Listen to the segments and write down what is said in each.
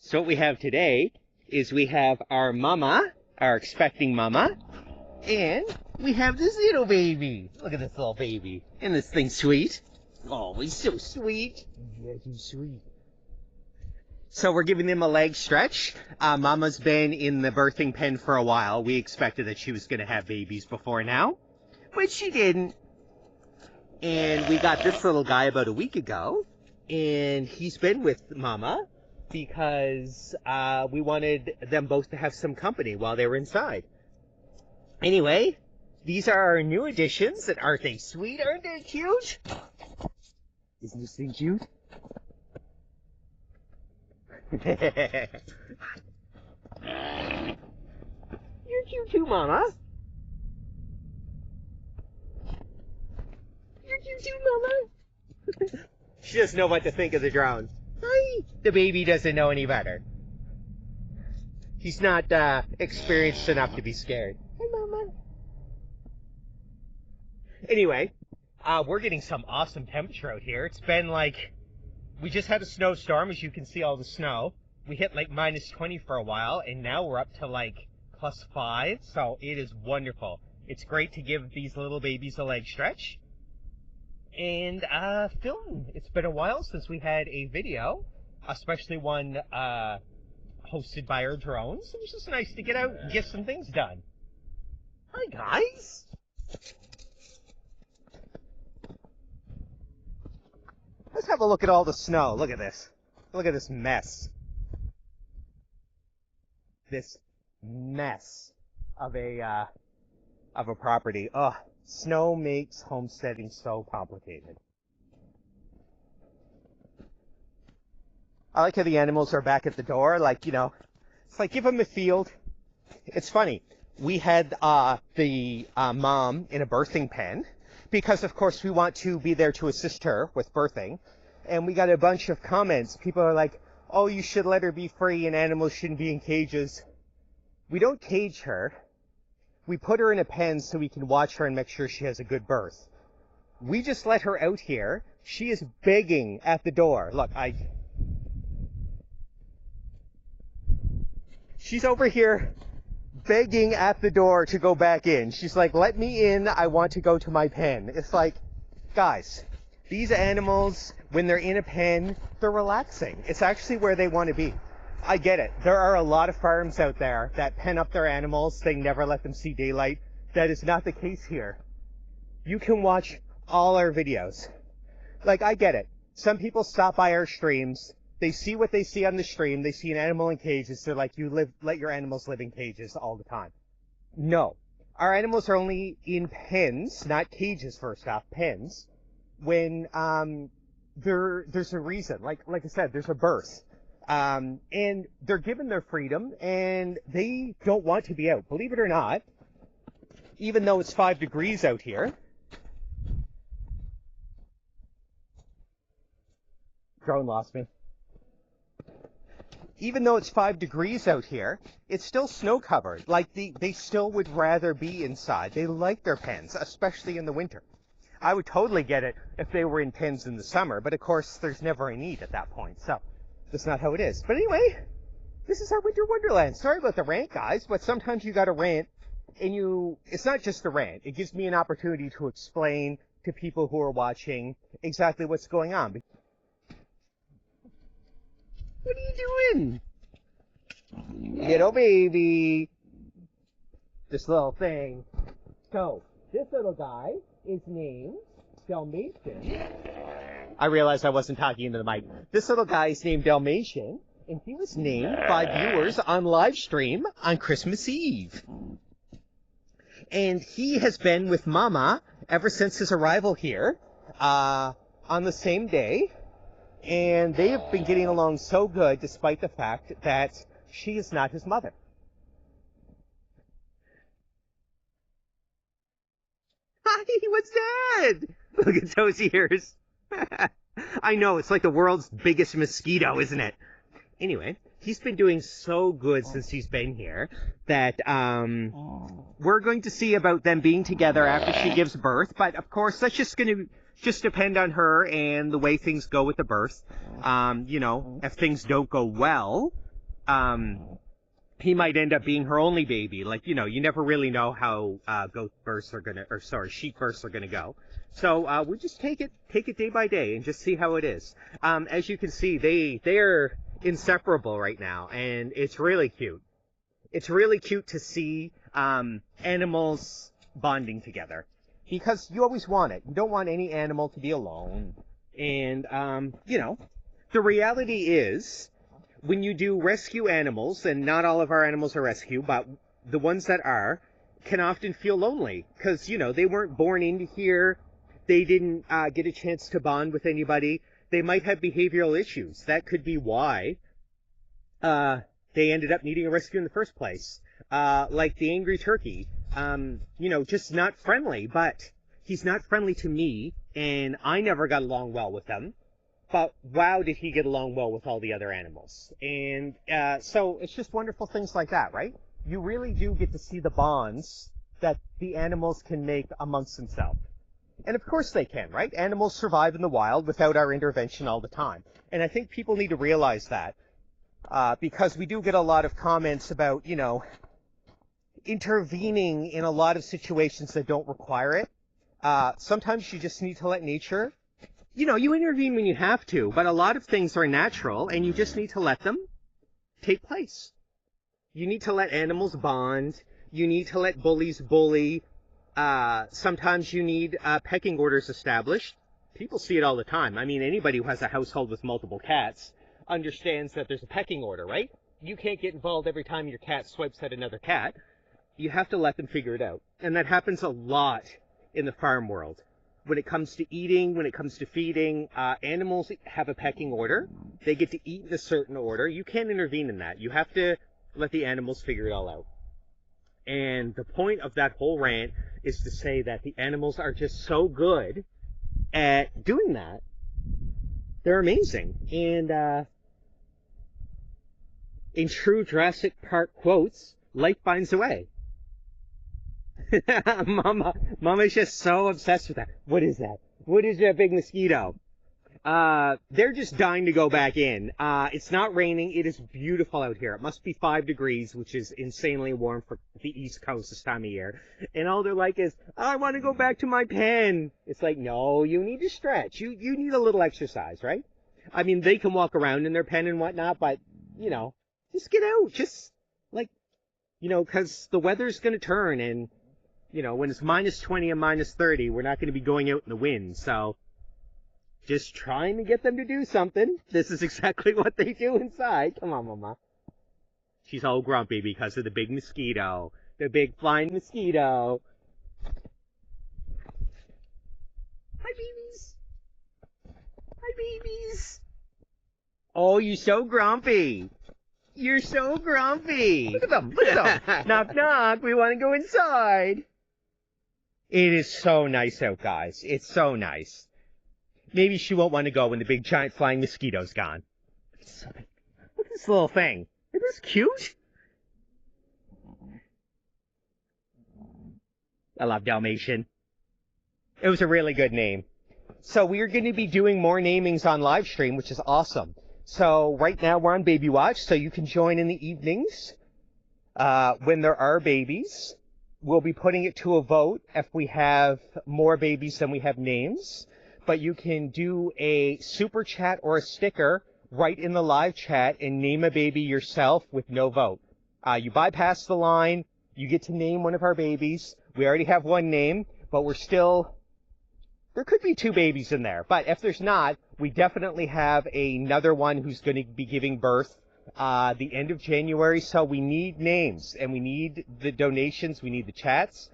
So what we have today is we have our mama, our expecting mama, and we have this little baby. Look at this little baby. Isn't this thing sweet? Oh, he's so sweet. Yeah, he's sweet. So we're giving them a leg stretch. Mama's been in the birthing pen for a while. We expected that she was going to have babies before now, but she didn't. And we got this little guy about a week ago, and he's been with Mama because we wanted them both to have some company while they were inside. Anyway, these are our new additions, and aren't they sweet? Aren't they cute? Isn't this thing cute? You're cute too, Mama. You're cute too, Mama. She doesn't know what to think of the drone. Hi. The baby doesn't know any better. He's not experienced enough to be scared. Hi, Mama. Anyway, we're getting some awesome temperature out here. It's been like, we just had a snowstorm, as you can see all the snow. We hit like -20 for a while, and now we're up to like +5, so it is wonderful. It's great to give these little babies a leg stretch. And film. It's been a while since we had a video, especially one hosted by our drones. It was just nice to get out and get some things done. Hi, guys. Let's have a look at all the snow. Look at this. Look at this mess. This mess of a property. Ugh. Snow makes homesteading so complicated. I like how the animals are back at the door. Like, you know, it's like give them a field. It's funny. We had the mom in a birthing pen because, of course, we want to be there to assist her with birthing. And we got a bunch of comments. People are like, oh, you should let her be free and animals shouldn't be in cages. We don't cage her. We put her in a pen so we can watch her and make sure she has a good birth. We just let her out here. She is begging at the door. Look, she's over here begging at the door to go back in. She's like, let me in. I want to go to my pen. It's like, guys, these animals, when they're in a pen, they're relaxing. It's actually where they want to be. I get it. There are a lot of farms out there that pen up their animals. They never let them see daylight. That is not the case here. You can watch all our videos. Like, I get it. Some people stop by our streams. They see what they see on the stream. They see an animal in cages. They're like, let your animals live in cages all the time. No. Our animals are only in pens, not cages first off, pens, when there's a reason. Like I said, there's a birth. And they're given their freedom, and they don't want to be out. Believe it or not, even though it's 5 degrees out here. Drone lost me. Even though it's 5 degrees out here, it's still snow covered. Like, they still would rather be inside. They like their pens, especially in the winter. I would totally get it if they were in pens in the summer, but of course, there's never a need at that point, so that's not how it is. But anyway, this is our winter wonderland. Sorry about the rant, guys, but sometimes you gotta rant, and it's not just a rant. It gives me an opportunity to explain to people who are watching exactly what's going on. What are you doing? Little baby. This little thing. So, this little guy is named Dalmatian. I realized I wasn't talking into the mic. This little guy is named Dalmatian, and he was named by viewers on live stream on Christmas Eve. And he has been with Mama ever since his arrival here, on the same day. And they have been getting along so good, despite the fact that she is not his mother. Hi, what's that? Look at those ears. I know, it's like the world's biggest mosquito, isn't it? Anyway, he's been doing so good since he's been here that we're going to see about them being together after she gives birth. But of course, that's just going to just depend on her and the way things go with the birth. You know, if things don't go well, he might end up being her only baby. Like, you know, you never really know how sheep births are gonna go. So we just take it day by day and just see how it is. As you can see, they're inseparable right now, and it's really cute. It's really cute to see animals bonding together, because you always want it. You don't want any animal to be alone. And you know, the reality is, when you do rescue animals, and not all of our animals are rescue, but the ones that are, can often feel lonely, because, you know, they weren't born into here. They didn't get a chance to bond with anybody. They might have behavioral issues. That could be why they ended up needing a rescue in the first place. Like the angry turkey. You know, just not friendly, but he's not friendly to me, and I never got along well with him. But wow, did he get along well with all the other animals. And so it's just wonderful things like that, right? You really do get to see the bonds that the animals can make amongst themselves. And of course they can, right? Animals survive in the wild without our intervention all the time. And I think people need to realize that, because we do get a lot of comments about, you know, intervening in a lot of situations that don't require it. Sometimes you just need to let nature, you know, you intervene when you have to, but a lot of things are natural, and you just need to let them take place. You need to let animals bond. You need to let bullies bully. Sometimes you need pecking orders established. People see it all the time. I mean, anybody who has a household with multiple cats understands that there's a pecking order, right? You can't get involved every time your cat swipes at another cat. You have to let them figure it out. And that happens a lot in the farm world. When it comes to eating, when it comes to feeding, animals have a pecking order. They get to eat in a certain order. You can't intervene in that. You have to let the animals figure it all out. And the point of that whole rant is to say that the animals are just so good at doing that. They're amazing. And in true Jurassic Park quotes, life finds a way. Mama's just so obsessed with that. What is that? What is that big mosquito? They're just dying to go back in. It's not raining. It is beautiful out here. It must be 5 degrees, which is insanely warm for the East Coast this time of year. And all they're like is, I want to go back to my pen. It's like, no, you need to stretch. You need a little exercise, right? I mean, they can walk around in their pen and whatnot, but, you know, just get out. Just, like, you know, because the weather's going to turn, and, you know, when it's minus 20 and minus 30, we're not going to be going out in the wind, so just trying to get them to do something. This is exactly what they do inside. Come on, Mama. She's all grumpy because of the big mosquito. The big flying mosquito. Hi, babies. Hi, babies. Oh, you're so grumpy. You're so grumpy. Look at them. Look at them. Knock, knock. We want to go inside. It is so nice out, guys. It's so nice. Maybe she won't want to go when the big giant flying mosquito's gone. Look at this little thing. Isn't this cute? I love Dalmatian. It was a really good name. So we are going to be doing more namings on live stream, which is awesome. So right now we're on Baby Watch, so you can join in the evenings when there are babies. We'll be putting it to a vote if we have more babies than we have names. But you can do a super chat or a sticker right in the live chat and name a baby yourself with no vote. You bypass the line. You get to name one of our babies. We already have one name, but we're still... There could be 2 babies in there. But if there's not, we definitely have another one who's going to be giving birth the end of January. So we need names, and we need the donations. We need the chats.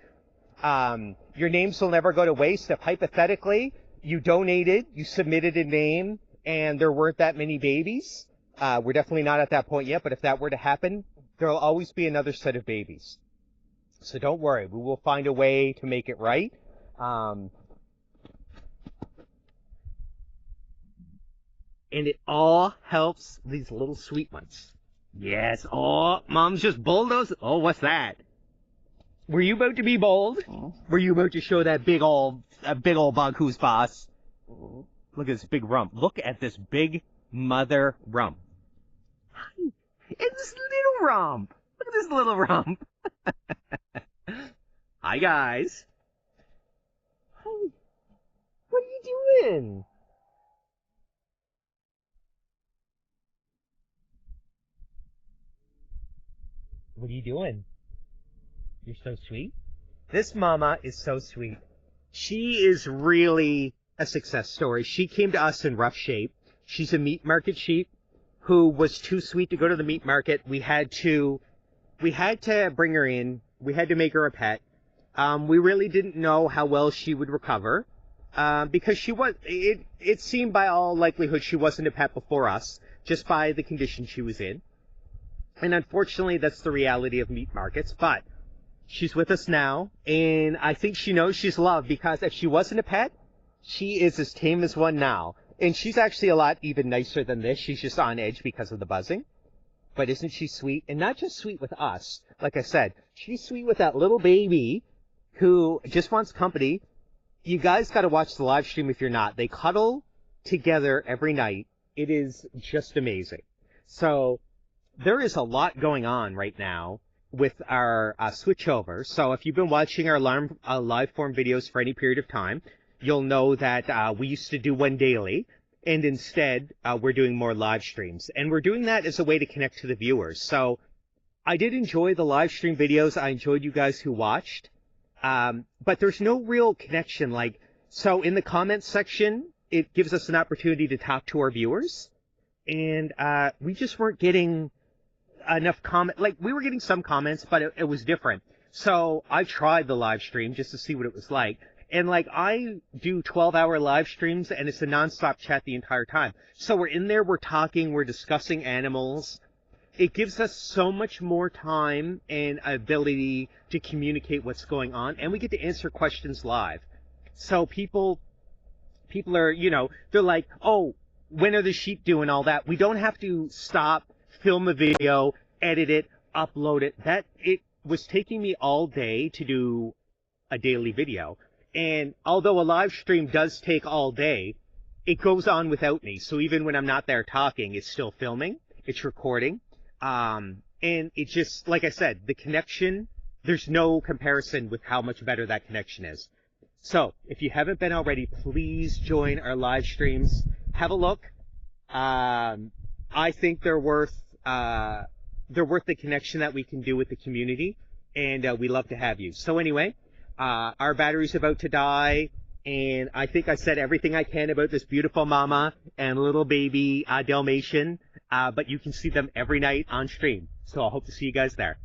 Your names will never go to waste. If hypothetically you donated, you submitted a name, and there weren't that many babies, we're definitely not at that point yet, but if that were to happen, there'll always be another set of babies. So don't worry, we will find a way to make it right. And it all helps these little sweet ones. Yes, oh, Mom's just bulldozed. Oh, what's that? Were you about to be bold? Were you about to show that big old bug who's boss? Look at this big rump. Look at this big mother rump. And this little rump. Look at this little rump. Hi, guys. Hi. What are you doing? What are you doing? You're so sweet. This mama is so sweet. She is really a success story. She came to us in rough shape. She's a meat market sheep who was too sweet to go to the meat market. We had to bring her in. We had to make her a pet. We really didn't know how well she would recover, because it seemed by all likelihood she wasn't a pet before us, just by the condition she was in. And unfortunately, that's the reality of meat markets. But she's with us now, and I think she knows she's loved, because if she wasn't a pet, she is as tame as one now. And she's actually a lot even nicer than this. She's just on edge because of the buzzing. But isn't she sweet? And not just sweet with us. Like I said, she's sweet with that little baby who just wants company. You guys got to watch the live stream if you're not. They cuddle together every night. It is just amazing. So there is a lot going on right now with our switchover. So if you've been watching our live form videos for any period of time, you'll know that we used to do one daily, and instead we're doing more live streams. And we're doing that as a way to connect to the viewers. So I did enjoy the live stream videos. I enjoyed you guys who watched. But there's no real connection. So in the comments section, it gives us an opportunity to talk to our viewers. And we just weren't getting enough we were getting some comments, but it was different. So I tried the live stream just to see what it was like. And I do 12-hour live streams, and it's a nonstop chat the entire time. So we're in there, we're talking, we're discussing animals. It gives us so much more time and ability to communicate what's going on, and we get to answer questions live. So people are, they're like, oh, when are the sheep doing all that? We don't have to stop, film a video, edit it, upload it. It was taking me all day to do a daily video. And although a live stream does take all day, it goes on without me. So even when I'm not there talking, it's still filming, it's recording. And it just, like I said, the connection, there's no comparison with how much better that connection is. So if you haven't been already, please join our live streams. Have a look. I think they're worth the connection that we can do with the community, and we love to have you. So anyway, our battery's about to die, and I think I said everything I can about this beautiful mama and little baby Dalmatian, but you can see them every night on stream. So I hope to see you guys there.